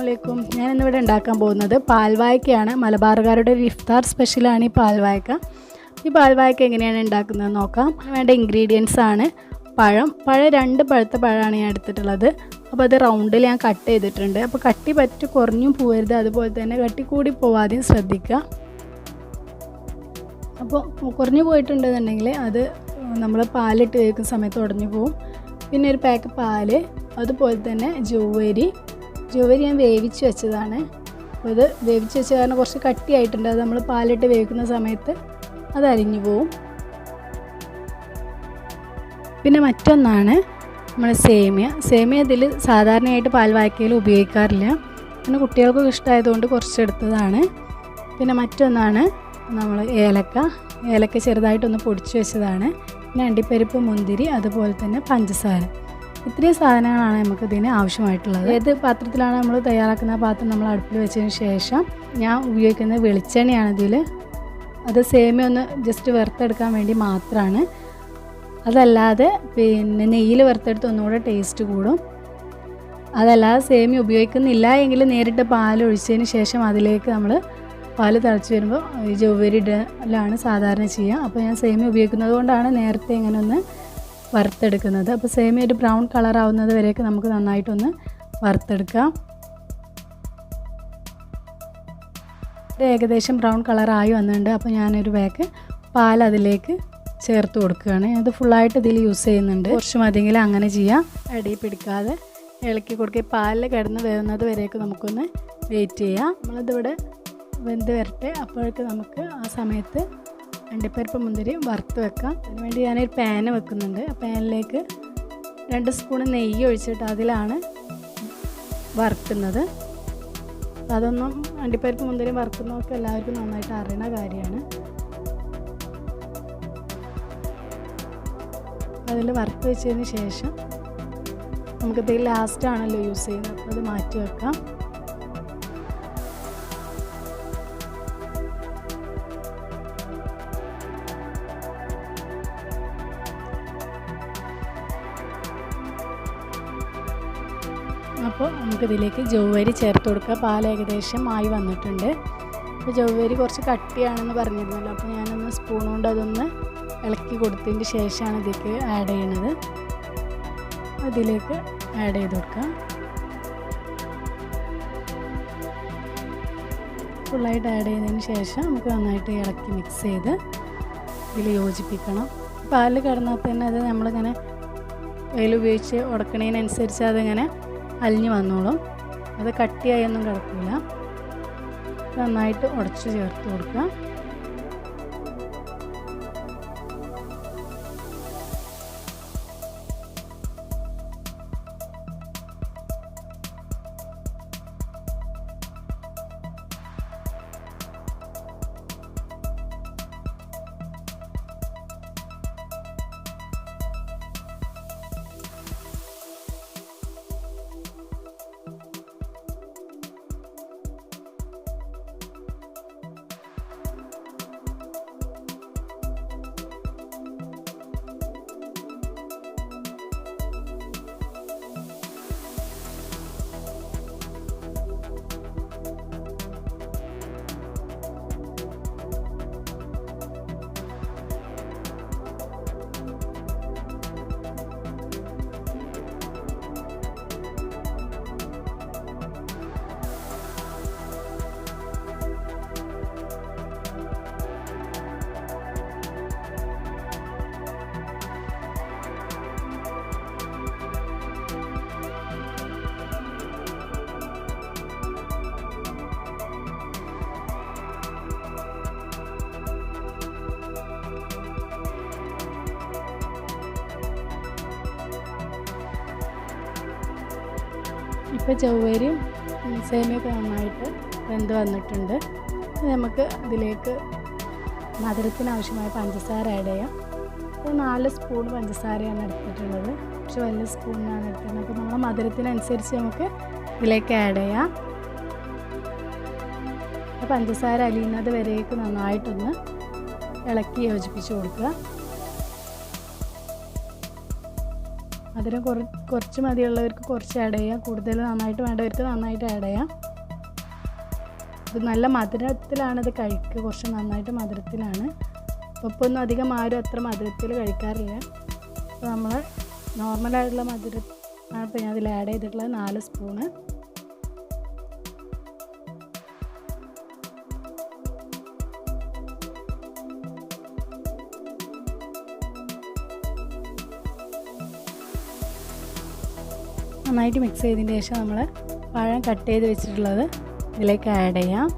അസ്സലാമലൈക്കും. ഞാൻ ഇന്നിവിടെ ഉണ്ടാക്കാൻ പോകുന്നത് പാൽവായ്ക്കയാണ്. മലബാറുകാരുടെ ഒരു ഇഫ്താർ സ്പെഷ്യലാണ് ഈ പാൽവായ്ക്ക. ഈ പാൽവായ്ക്ക എങ്ങനെയാണ് ഉണ്ടാക്കുന്നത് നോക്കാം. വേണ്ട ഇൻഗ്രീഡിയൻസ് ആണ് പഴം. 2 പഴുത്ത പഴമാണ് ഞാൻ എടുത്തിട്ടുള്ളത്. അപ്പോൾ അത് റൗണ്ടിൽ ഞാൻ കട്ട് ചെയ്തിട്ടുണ്ട്. അപ്പോൾ കട്ടി പറ്റി കുറഞ്ഞും പോകരുത്, അതുപോലെ തന്നെ കട്ടി കൂടി പോവാതെയും ശ്രദ്ധിക്കുക. അപ്പോൾ കുറഞ്ഞു പോയിട്ടുണ്ടെന്നുണ്ടെങ്കിൽ അത് നമ്മൾ പാലിട്ട് വേവിക്കുന്ന സമയത്ത് ഉടഞ്ഞു പോകും. പിന്നെ ഒരു പാക്ക് പാല്, അതുപോലെ തന്നെ ജൗവരി ഞാൻ വേവിച്ച് വെച്ചതാണ്. അപ്പോൾ ഇത് വേവിച്ച് വെച്ച കാരണം കുറച്ച് കട്ടിയായിട്ടുണ്ട്. അത് നമ്മൾ പാലിട്ട് വേവിക്കുന്ന സമയത്ത് അത് അരിഞ്ഞു പോവും. പിന്നെ മറ്റൊന്നാണ് നമ്മൾ സേമിയ ഇതിൽ സാധാരണയായിട്ട് പാൽവായ്ക്കയിൽ ഉപയോഗിക്കാറില്ല. പിന്നെ കുട്ടികൾക്കൊക്കെ ഇഷ്ടമായതുകൊണ്ട് കുറച്ചെടുത്തതാണ്. പിന്നെ മറ്റൊന്നാണ് നമ്മൾ ഏലക്ക ചെറുതായിട്ടൊന്ന് പൊടിച്ച് വെച്ചതാണ്. പിന്നെ അണ്ടിപ്പരിപ്പ്, മുന്തിരി, അതുപോലെ തന്നെ പഞ്ചസാര. ഇത്രയും സാധനങ്ങളാണ് നമുക്കിതിന് ആവശ്യമായിട്ടുള്ളത്. ഏത് പാത്രത്തിലാണ് നമ്മൾ തയ്യാറാക്കുന്ന പാത്രം നമ്മൾ അടുപ്പിൽ വെച്ചതിന് ശേഷം ഞാൻ ഉപയോഗിക്കുന്നത് വെളിച്ചെണ്ണയാണ് ഇതിൽ. അത് സേമിയ ഒന്ന് ജസ്റ്റ് വറുത്തെടുക്കാൻ വേണ്ടി മാത്രമാണ്. അതല്ലാതെ പിന്നെ നെയ്യിൽ വറുത്തെടുത്ത് ഒന്നുകൂടെ ടേസ്റ്റ് കൂടും. അതല്ലാതെ സേമിയ ഉപയോഗിക്കുന്നില്ല എങ്കിൽ നേരിട്ട് പാൽ ഒഴിച്ചതിന് ശേഷം അതിലേക്ക് നമ്മൾ പാല് തിളച്ച് വരുമ്പോൾ ജൗവരി ഇടലാണ് സാധാരണ ചെയ്യുക. അപ്പോൾ ഞാൻ സേമിയ ഉപയോഗിക്കുന്നത് കൊണ്ടാണ് നേരത്തെ ഇങ്ങനെ ഒന്ന് വറുത്തെടുക്കുന്നത്. അപ്പോൾ സേമിയ ഒരു ബ്രൗൺ കളർ ആവുന്നത് വരെയൊക്കെ നമുക്ക് നന്നായിട്ടൊന്ന് വറുത്തെടുക്കാം. ഏകദേശം ബ്രൗൺ കളറായി വന്നിട്ടുണ്ട്. അപ്പോൾ ഞാനൊരു പാക്ക് പാൽ അതിലേക്ക് ചേർത്ത് കൊടുക്കുകയാണ്. അത് ഫുള്ളായിട്ട് ഇതിൽ യൂസ് ചെയ്യുന്നുണ്ട്. കുറച്ച് മതിയെങ്കിൽ അങ്ങനെ ചെയ്യാം. അടി പിടിക്കാതെ ഇളക്കി കൊടുക്കുക. പാലിൽ കിടന്ന് വേവുന്നത് വരെയൊക്കെ നമുക്കൊന്ന് വെയിറ്റ് ചെയ്യാം. നമ്മളിതിവിടെ വെന്ത് വരട്ടെ. അപ്പോഴേക്ക് നമുക്ക് ആ സമയത്ത് അണ്ടിപ്പരിപ്പ്, മുന്തിരി വറുത്ത് വെക്കാം. അതിനുവേണ്ടി ഞാനൊരു പാന് വെക്കുന്നുണ്ട്. ആ പാനിലേക്ക് 2 സ്പൂൺ നെയ്യ് ഒഴിച്ചിട്ട് അതിലാണ് വറുക്കുന്നത്. അതൊന്നും അണ്ടിപ്പരിപ്പ്, മുന്തിരി വറുക്കുന്നതൊക്കെ എല്ലാവർക്കും നന്നായിട്ട് അറിയുന്ന കാര്യമാണ്. അതിൽ വറുത്ത് വെച്ചതിന് ശേഷം നമുക്കിതിൽ ലാസ്റ്റാണല്ലോ യൂസ് ചെയ്യുന്നത്. അപ്പോൾ അത് മാറ്റി വെക്കാം. അപ്പോൾ നമുക്കിതിലേക്ക് ജൗവരി ചേർത്ത് കൊടുക്കുക. പാൽ ഏകദേശം ആയി വന്നിട്ടുണ്ട്. അപ്പോൾ ജൗവരി കുറച്ച് കട്ടിയാണെന്ന് പറഞ്ഞിരുന്നല്ലോ. അപ്പോൾ ഞാനൊന്ന് സ്പൂൺ കൊണ്ട് അതൊന്ന് ഇളക്കി കൊടുത്തതിന് ശേഷമാണ് ഇതിലേക്ക് ആഡ് ചെയ്യണത്. അതിലേക്ക് ആഡ് ചെയ്ത് കൊടുക്കാം. ഫുള്ളായിട്ട് ആഡ് ചെയ്തതിന് ശേഷം നമുക്ക് നന്നായിട്ട് ഇളക്കി മിക്സ് ചെയ്ത് ഇതിൽ യോജിപ്പിക്കണം. പാലിൽ കിടന്നാൽ തന്നെ അത് നമ്മളിങ്ങനെ ഉപയോഗിച്ച് ഉടക്കണതിനനുസരിച്ച് അതിങ്ങനെ അലിഞ്ഞ് വന്നോളും. അത് കട്ടിയായൊന്നും കിടക്കില്ല. നന്നായിട്ട് ഉടച്ച് ചേർത്ത് കൊടുക്കുക. ഇപ്പോൾ ജൗവരിയും സേമിയൊക്കെ നന്നായിട്ട് വെന്ത് വന്നിട്ടുണ്ട്. നമുക്ക് അതിലേക്ക് മധുരത്തിന് ആവശ്യമായ പഞ്ചസാര ആഡ് ചെയ്യാം. അപ്പോൾ 4 സ്പൂൺ പഞ്ചസാരയാണ് എടുത്തിട്ടുള്ളത്. പക്ഷെ വലിയ സ്പൂണിനാണ് എടുക്കുന്നത്. അപ്പോൾ നമ്മുടെ മധുരത്തിനനുസരിച്ച് നമുക്ക് ഇതിലേക്ക് ആഡ് ചെയ്യാം. പഞ്ചസാര അലിയുന്നത് വരേക്ക് നന്നായിട്ടൊന്ന് ഇളക്കി യോജിപ്പിച്ച് കൊടുക്കുക. മധുരം കുറച്ച് മതിയുള്ളവർക്ക് കുറച്ച് ആഡ് ചെയ്യാം, കൂടുതൽ നന്നായിട്ട് വേണ്ടവർക്ക് നന്നായിട്ട് ആഡ് ചെയ്യാം. ഇത് നല്ല മധുരത്തിലാണ് ഇത് കഴിക്കുക, കുറച്ച് നന്നായിട്ട് മധുരത്തിലാണ്. ഇപ്പോൾ ഒന്നും അധികം ആരും അത്ര മധുരത്തിൽ കഴിക്കാറില്ല. അപ്പോൾ നമ്മൾ നോർമലായിട്ടുള്ള മധുരം ആണ് ഇപ്പോൾ ഞാൻ അതിൽ ആഡ് ചെയ്തിട്ടുള്ളത് 4 സ്പൂണ്. നന്നായിട്ട് മിക്സ് ചെയ്തതിന് ശേഷം നമ്മൾ പഴം കട്ട് ചെയ്ത് വെച്ചിട്ടുള്ളത് ഇതിലേക്ക് ആഡ് ചെയ്യാം.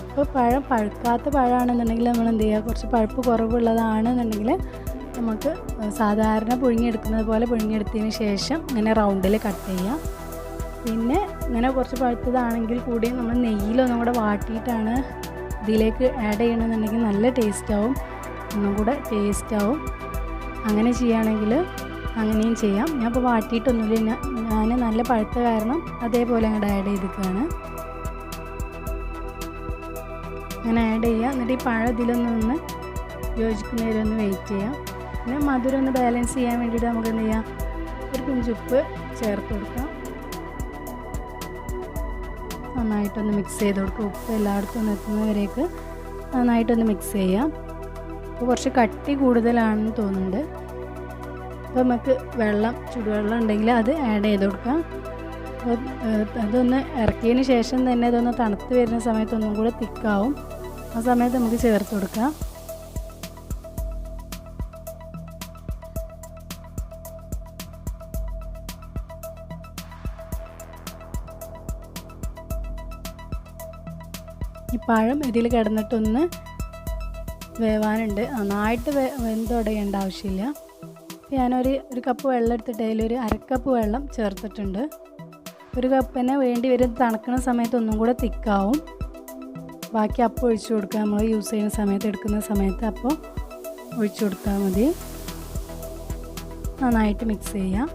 ഇപ്പോൾ പഴം പഴുക്കാത്ത പഴമാണെന്നുണ്ടെങ്കിൽ നമ്മൾ എന്ത് ചെയ്യുക, കുറച്ച് പഴുപ്പ് കുറവുള്ളതാണെന്നുണ്ടെങ്കിൽ നമുക്ക് സാധാരണ പുഴുങ്ങിയെടുക്കുന്നത് പോലെ പുഴുങ്ങിയെടുത്തതിന് ശേഷം ഇങ്ങനെ റൗണ്ടിൽ കട്ട് ചെയ്യാം. പിന്നെ ഇങ്ങനെ കുറച്ച് പഴുത്തതാണെങ്കിൽ കൂടി നമ്മൾ നെയ്യിലൊന്നും കൂടെ വാട്ടിയിട്ടാണ് ഇതിലേക്ക് ആഡ് ചെയ്യണമെന്നുണ്ടെങ്കിൽ നല്ല ടേസ്റ്റാവും, ഒന്നും കൂടെ ടേസ്റ്റാവും. അങ്ങനെ ചെയ്യുകയാണെങ്കിൽ അങ്ങനെയും ചെയ്യാം. ഞാൻ ഇപ്പോൾ വാട്ടിയിട്ടൊന്നുമില്ല, ഞാൻ നല്ല പഴുത്ത കാരണം അതേപോലെ അങ്ങോട്ട് ആഡ് ചെയ്തിരിക്കുകയാണ്. അങ്ങനെ ആഡ് ചെയ്യുക. എന്നിട്ട് ഈ പഴം ഇതിലൊന്ന് യോജിക്കുന്നവരൊന്ന് വെയിറ്റ് ചെയ്യാം. പിന്നെ മധുരം ഒന്ന് ബാലൻസ് ചെയ്യാൻ വേണ്ടിയിട്ട് നമുക്ക് എന്ത് ചെയ്യാം, ഒരു പിഞ്ചുപ്പ് ചേർത്ത് കൊടുക്കാം. നന്നായിട്ടൊന്ന് മിക്സ് ചെയ്ത് കൊടുക്കുക. ഉപ്പ് എല്ലായിടത്തും ഒന്ന് എത്തുന്നവരേക്ക് നന്നായിട്ടൊന്ന് മിക്സ് ചെയ്യാം. അപ്പോൾ കുറച്ച് കട്ടി കൂടുതലാണെന്ന് തോന്നുന്നുണ്ട്. അപ്പോൾ നമുക്ക് ചുടുവെള്ളം ഉണ്ടെങ്കിൽ അത് ആഡ് ചെയ്ത് കൊടുക്കാം. അപ്പോൾ അതൊന്ന് ഇറക്കിയതിന് ശേഷം തന്നെ അതൊന്ന് തണുത്ത് വരുന്ന സമയത്ത് ഒന്നും കൂടെ തിക്കാവും. ആ സമയത്ത് നമുക്ക് ചേർത്ത് കൊടുക്കാം. ഈ പഴം ഇതിൽ കിടന്നിട്ടൊന്ന് വേവാനുണ്ട്, നന്നായിട്ട് വെന്തുടയേണ്ട ആവശ്യമില്ല. ഞാനൊരു കപ്പ് വെള്ളം എടുത്തിട്ട് അതിലൊരു 1/2 കപ്പ് വെള്ളം ചേർത്തിട്ടുണ്ട്. 1 കപ്പ് തന്നെ വേണ്ടി വരും. തണുക്കുന്ന സമയത്ത് ഒന്നും കൂടെ തിക്കാവും. ബാക്കി അപ്പം ഒഴിച്ചു കൊടുക്കുക, നമ്മൾ യൂസ് ചെയ്യുന്ന സമയത്ത് എടുക്കുന്ന സമയത്ത് അപ്പോൾ ഒഴിച്ചു കൊടുത്താൽ മതി. നന്നായിട്ട് മിക്സ് ചെയ്യാം.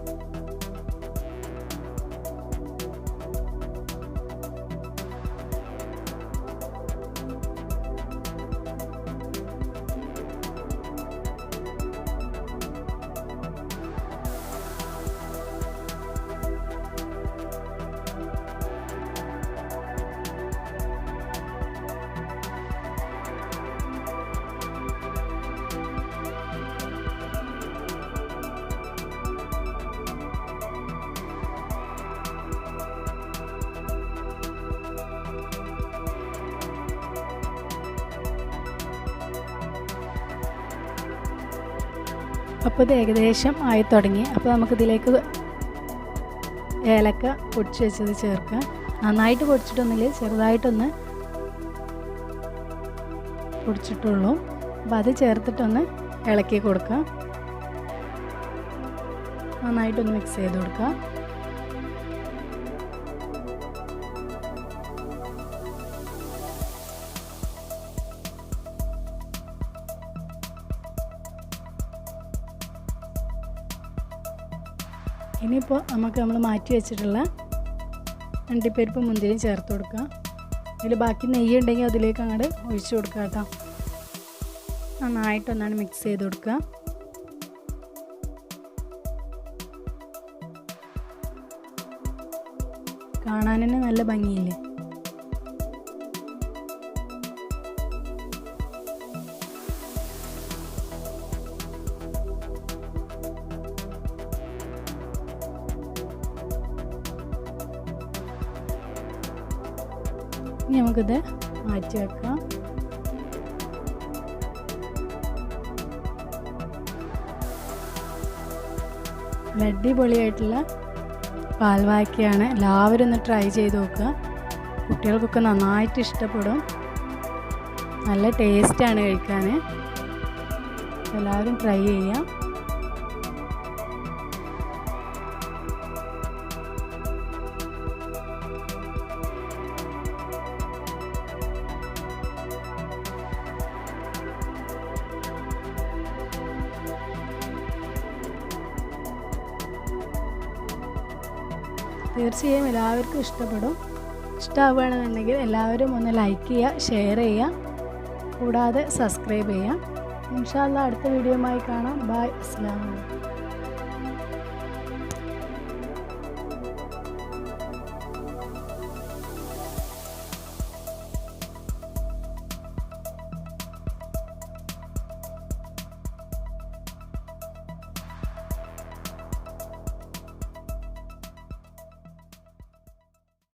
അപ്പോൾ ഇത് ഏകദേശം ആയി തുടങ്ങി. അപ്പോൾ നമുക്കിതിലേക്ക് ഏലക്ക പൊടിച്ച് വെച്ചത് ചേർക്കാം. നന്നായിട്ട് പൊടിച്ചിട്ടൊന്നുമില്ല, ചെറുതായിട്ടൊന്ന് പൊടിച്ചിട്ടുള്ളൂ. അപ്പോൾ അത് ചേർത്തിട്ടൊന്ന് ഇളക്കി കൊടുക്കാം. നന്നായിട്ടൊന്ന് മിക്സ് ചെയ്ത് കൊടുക്കാം. ഇനിയിപ്പോൾ നമ്മൾ മാറ്റി വെച്ചിട്ടുള്ള അണ്ടിപ്പരിപ്പ് മുന്തിരിയും ചേർത്ത് കൊടുക്കുക. അതിൽ ബാക്കി നെയ്യ് ഉണ്ടെങ്കിൽ അതിലേക്ക് അങ്ങോട്ട് ഒഴിച്ചു കൊടുക്കുക കേട്ടോ. നന്നായിട്ടൊന്നാണ് മിക്സ് ചെയ്ത് കൊടുക്കുക. കാണാൻ തന്നെ നല്ല ഭംഗിയില്ലേ. ഇനി നമുക്കിത് മാറ്റി വെക്കാം. അടിപൊളിയായിട്ടുള്ള പാൽവാഴക്കയാണ്. എല്ലാവരും ഒന്ന് ട്രൈ ചെയ്ത് നോക്കുക. കുട്ടികൾക്കൊക്കെ നന്നായിട്ട് ഇഷ്ടപ്പെടും. നല്ല ടേസ്റ്റാണ് കഴിക്കാൻ. എല്ലാവരും ട്രൈ ചെയ്യാം. തീർച്ചയായും എല്ലാവർക്കും ഇഷ്ടപ്പെടും. ഇഷ്ടമാവുകയാണെന്നുണ്ടെങ്കിൽ എല്ലാവരും ഒന്ന് ലൈക്ക് ചെയ്യുക, ഷെയർ ചെയ്യുക, കൂടാതെ സബ്സ്ക്രൈബ് ചെയ്യുക. ഇൻഷാ അല്ലാഹ് അടുത്ത വീഡിയോയുമായി കാണാം. ബൈ. അസ്സലാമു അലൈക്കും.